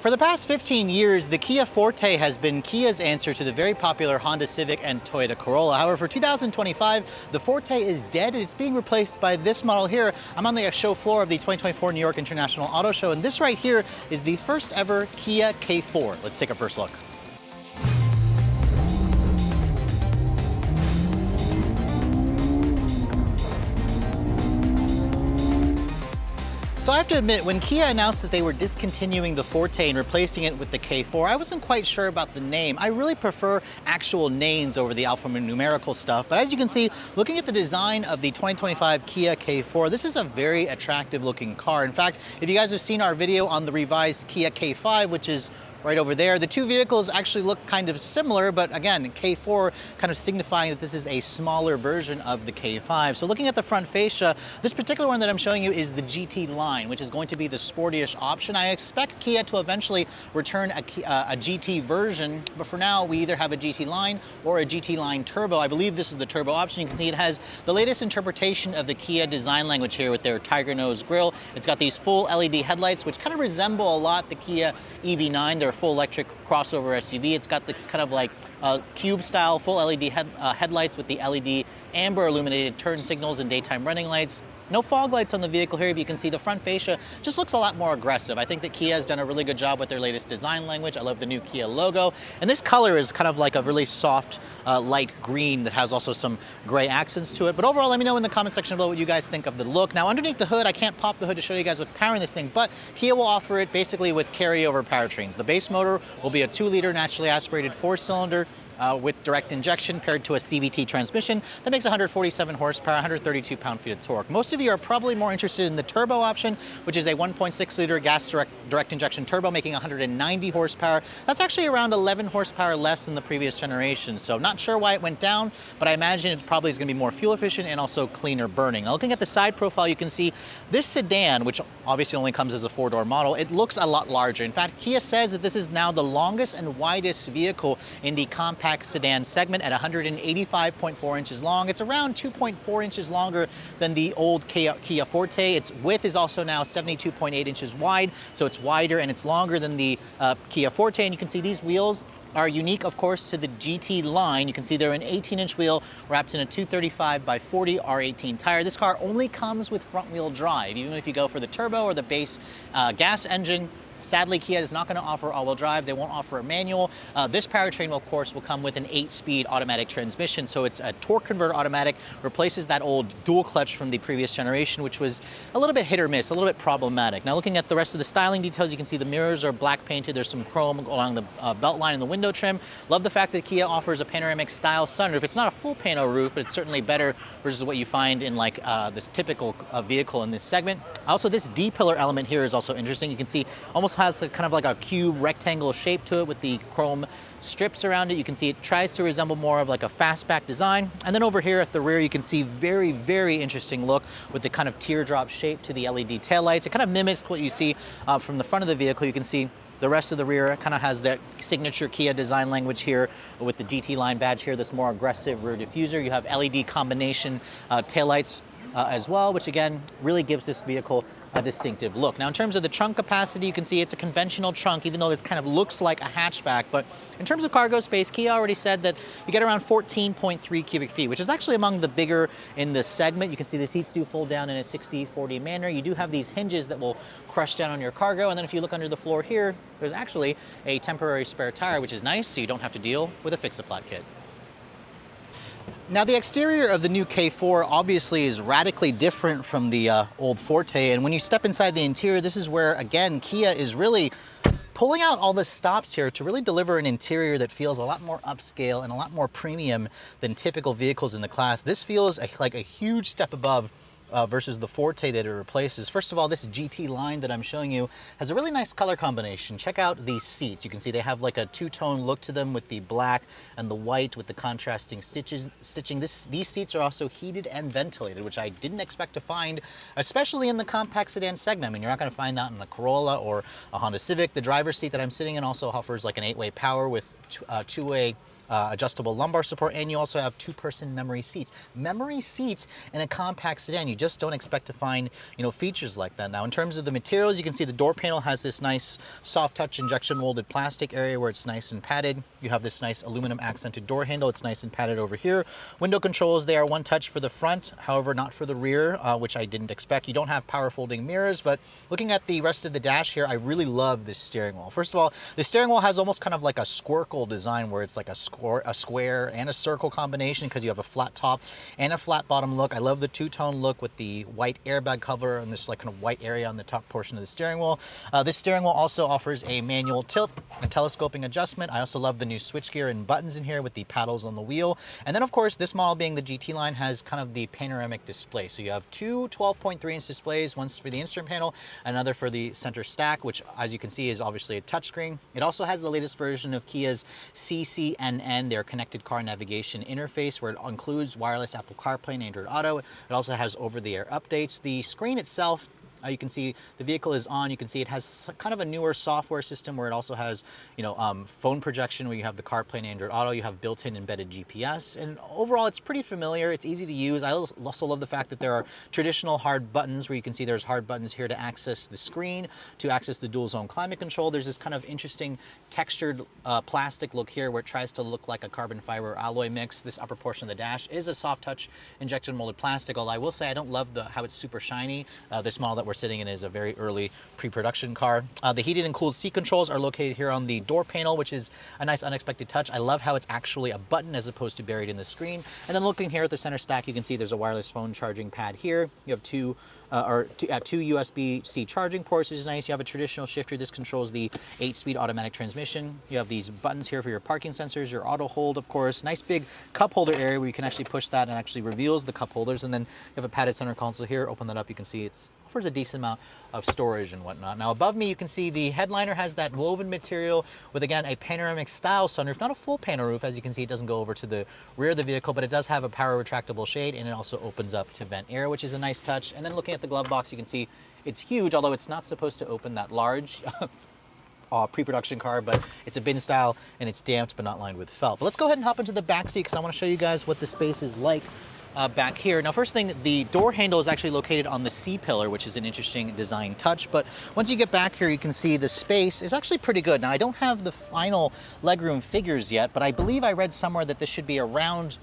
For the past 15 years, the Kia Forte has been Kia's answer to the very popular Honda Civic and Toyota Corolla. However, for 2025, the Forte is dead and it's being replaced by this model here. I'm on the show floor of the 2024 New York International Auto Show, and this right here is the first ever Kia K4. Let's take a first look. So I have to admit, when Kia announced that they were discontinuing the Forte and replacing it with the K4, I wasn't quite sure about the name. I really prefer actual names over the alphanumerical stuff. But as you can see, looking at the design of the 2025 Kia K4, this is a very attractive looking car. In fact, if you guys have seen our video on the revised Kia K5, which is right over there, the two vehicles actually look kind of similar, but again, K4 kind of signifying that this is a smaller version of the K5. So looking at the front fascia, this particular one that I'm showing you is the GT line, which is going to be the sportish option. I expect Kia to eventually return a GT version, but for now, we either have a GT line or a GT line turbo. I believe this is the turbo option. You can see it has the latest interpretation of the Kia design language here with their tiger nose grille. It's got these full LED headlights, which kind of resemble a lot the Kia EV9, their full electric crossover SUV. It's got this kind of like cube style full LED headlights with the LED amber illuminated turn signals and daytime running lights. No fog lights on the vehicle here, but you can see the front fascia just looks a lot more aggressive. I think that Kia has done a really good job with their latest design language. I love the new Kia logo. And this color is kind of like a really soft light green that has also some gray accents to it. But overall, let me know in the comment section below what you guys think of the look. Now, underneath the hood, I can't pop the hood to show you guys what's powering this thing, but Kia will offer it basically with carryover powertrains. The base motor will be a 2-liter naturally aspirated 4-cylinder with direct injection paired to a CVT transmission that makes 147 horsepower, 132 pound-feet of torque. Most of you are probably more interested in the turbo option, which is a 1.6-liter gas direct injection turbo making 190 horsepower. That's actually around 11 horsepower less than the previous generation. So not sure why it went down, but I imagine it probably is going to be more fuel efficient and also cleaner burning. Now, looking at the side profile, you can see this sedan, which obviously only comes as a 4-door model, it looks a lot larger. In fact, Kia says that this is now the longest and widest vehicle in the compact sedan segment at 185.4 inches long. It's around 2.4 inches longer than the old Kia Forte. Its width is also now 72.8 inches wide, so it's wider and it's longer than the Kia Forte. And you can see these wheels are unique, of course, to the GT line. You can see they're an 18-inch wheel wrapped in a 235 by 40 R18 tire. This car only comes with front-wheel drive, even if you go for the turbo or the base gas engine. Sadly, Kia is not going to offer all-wheel drive. They won't offer a manual. This powertrain, of course, will come with an 8-speed automatic transmission. So it's a torque converter automatic, replaces that old dual clutch from the previous generation, which was a little bit hit or miss, a little bit problematic. Now, looking at the rest of the styling details, you can see the mirrors are black painted. There's some chrome along the belt line and the window trim. Love the fact that Kia offers a panoramic style sunroof. It's not a full pano roof, but it's certainly better versus what you find in like this typical vehicle in this segment. Also, this D-pillar element here is also interesting. You can see almost has a kind of like a cube rectangle shape to it with the chrome strips around it. You can see it tries to resemble more of like a fastback design. And then over here at the rear, you can see very, very interesting look with the kind of teardrop shape to the LED taillights. It kind of mimics what you see from the front of the vehicle. You can see the rest of the rear kind of has that signature Kia design language here with the GT line badge here, this more aggressive rear diffuser. You have LED combination taillights as well, which again really gives this vehicle a distinctive look. Now, in terms of the trunk capacity, you can see it's a conventional trunk, even though this kind of looks like a hatchback. But in terms of cargo space, Kia already said that you get around 14.3 cubic feet, which is actually among the bigger in the segment. You can see the seats do fold down in a 60-40 manner. You do have these hinges that will crush down on your cargo. And then if you look under the floor here, there's actually a temporary spare tire, which is nice, so you don't have to deal with a fix-a-flat kit. Now, the exterior of the new K4 obviously is radically different from the old Forte, and when you step inside the interior, this is where, again, Kia is really pulling out all the stops here to really deliver an interior that feels a lot more upscale and a lot more premium than typical vehicles in the class. This feels like a huge step above versus the Forte that it replaces. First of all, this GT line that I'm showing you has a really nice color combination. Check out these seats. You can see they have like a two-tone look to them with the black and the white with the contrasting stitching. These seats are also heated and ventilated, which I didn't expect to find, especially in the compact sedan segment. I mean, you're not going to find that in a Corolla or a Honda Civic. The driver's seat that I'm sitting in also offers like an 8-way power with two-way adjustable lumbar support, and you also have two-person memory seats. Memory seats in a compact sedan, you just don't expect to find, features like that. Now, in terms of the materials, you can see the door panel has this nice soft touch injection molded plastic area where it's nice and padded. You have this nice aluminum accented door handle. It's nice and padded over here. Window controls, they are one touch for the front, however, not for the rear, which I didn't expect. You don't have power folding mirrors, but looking at the rest of the dash here, I really love this steering wheel. First of all, the steering wheel has almost kind of like a squircle design where it's like a square and a circle combination because you have a flat top and a flat bottom look. I love the two-tone look with the white airbag cover and this like kind of white area on the top portion of the steering wheel. This steering wheel also offers a manual tilt and telescoping adjustment. I also love the new switchgear and buttons in here with the paddles on the wheel. And then of course, this model being the GT line has kind of the panoramic display. So you have two 12.3-inch displays, one for the instrument panel, another for the center stack, which as you can see is obviously a touchscreen. It also has the latest version of Kia's CCNN, their connected car navigation interface, where it includes wireless Apple CarPlay and Android Auto. It also has over-the-air updates. The screen itself, you can see the vehicle is on. You can see it has kind of a newer software system where it also has, phone projection where you have the CarPlay and Android Auto. You have built-in embedded GPS, and overall it's pretty familiar. It's easy to use. I also love the fact that there are traditional hard buttons where you can see there's hard buttons here to access the screen, to access the dual zone climate control. There's this kind of interesting textured plastic look here where it tries to look like a carbon fiber alloy mix. This upper portion of the dash is a soft touch injection molded plastic, although I will say I don't love how it's super shiny. This model that we're sitting in is a very early pre-production car. The heated and cooled seat controls are located here on the door panel, which is a nice unexpected touch. I love how it's actually a button as opposed to buried in the screen. And then looking here at the center stack, you can see there's a wireless phone charging pad here. You have two USB-C charging ports, which is nice. You have a traditional shifter. This controls the 8-speed automatic transmission. You have these buttons here for your parking sensors, your auto hold, of course. Nice big cup holder area where you can actually push that and actually reveals the cup holders. And then you have a padded center console here. Open that up, you can see it offers a decent amount of storage and whatnot. Now above me, you can see the headliner has that woven material with, again, a panoramic style sunroof. Not a full panel roof. As you can see, it doesn't go over to the rear of the vehicle, but it does have a power retractable shade, and it also opens up to vent air, which is a nice touch. And then looking at the glove box, you can see it's huge, although it's not supposed to open that large. Pre-production car, but it's a bin style and it's damped but not lined with felt. But let's go ahead and hop into the back seat because I want to show you guys what the space is like back here. Now, first thing, the door handle is actually located on the C-pillar, which is an interesting design touch. But once you get back here, you can see the space is actually pretty good. Now, I don't have the final legroom figures yet, but I believe I read somewhere that this should be around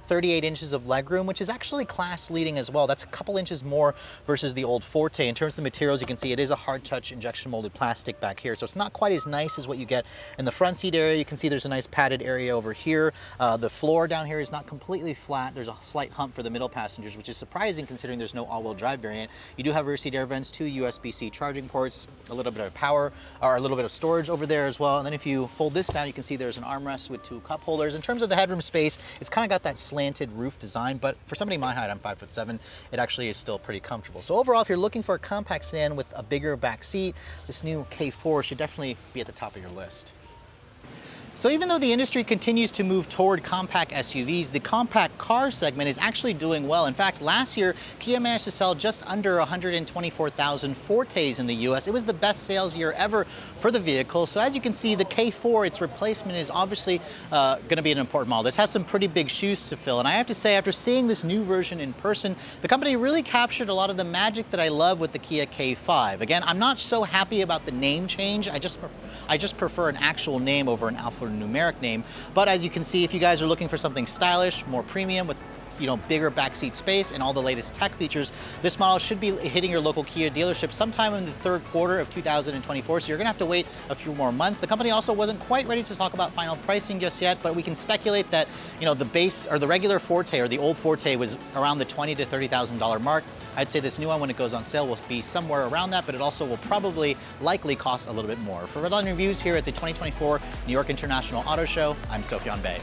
38 inches of legroom, which is actually class leading as well. That's a couple inches more versus the old Forte. In terms of the materials, you can see it is a hard touch injection molded plastic back here. So it's not quite as nice as what you get in the front seat area. You can see there's a nice padded area over here. The floor down here is not completely flat. There's a slight hump for the middle passengers, which is surprising considering there's no all-wheel drive variant. You do have rear seat air vents, two USB-C charging ports, a little bit of power, or a little bit of storage over there as well. And then if you fold this down, you can see there's an armrest with two cup holders. In terms of the headroom space, it's kind of got that slanted roof design, but for somebody my height, I'm 5'7", it actually is still pretty comfortable. So overall, if you're looking for a compact sedan with a bigger back seat, this new K4 should definitely be at the top of your list. So even though the industry continues to move toward compact SUVs, the compact car segment is actually doing well. In fact, last year, Kia managed to sell just under 124,000 Fortes in the US. It was the best sales year ever for the vehicle. So as you can see, the K4, its replacement, is obviously going to be an important model. This has some pretty big shoes to fill. And I have to say, after seeing this new version in person, the company really captured a lot of the magic that I love with the Kia K5. Again, I'm not so happy about the name change. I just prefer an actual name over an alphanumeric name. But as you can see, if you guys are looking for something stylish, more premium with bigger backseat space and all the latest tech features, this model should be hitting your local Kia dealership sometime in the third quarter of 2024. So you're gonna have to wait a few more months. The company also wasn't quite ready to talk about final pricing just yet, but we can speculate that the base or the regular Forte or the old Forte was around the $20,000 to $30,000 mark. I'd say this new one, when it goes on sale, will be somewhere around that, but it also will likely cost a little bit more. For Redline Reviews here at the 2024 New York International Auto Show, I'm Sofyan Bey.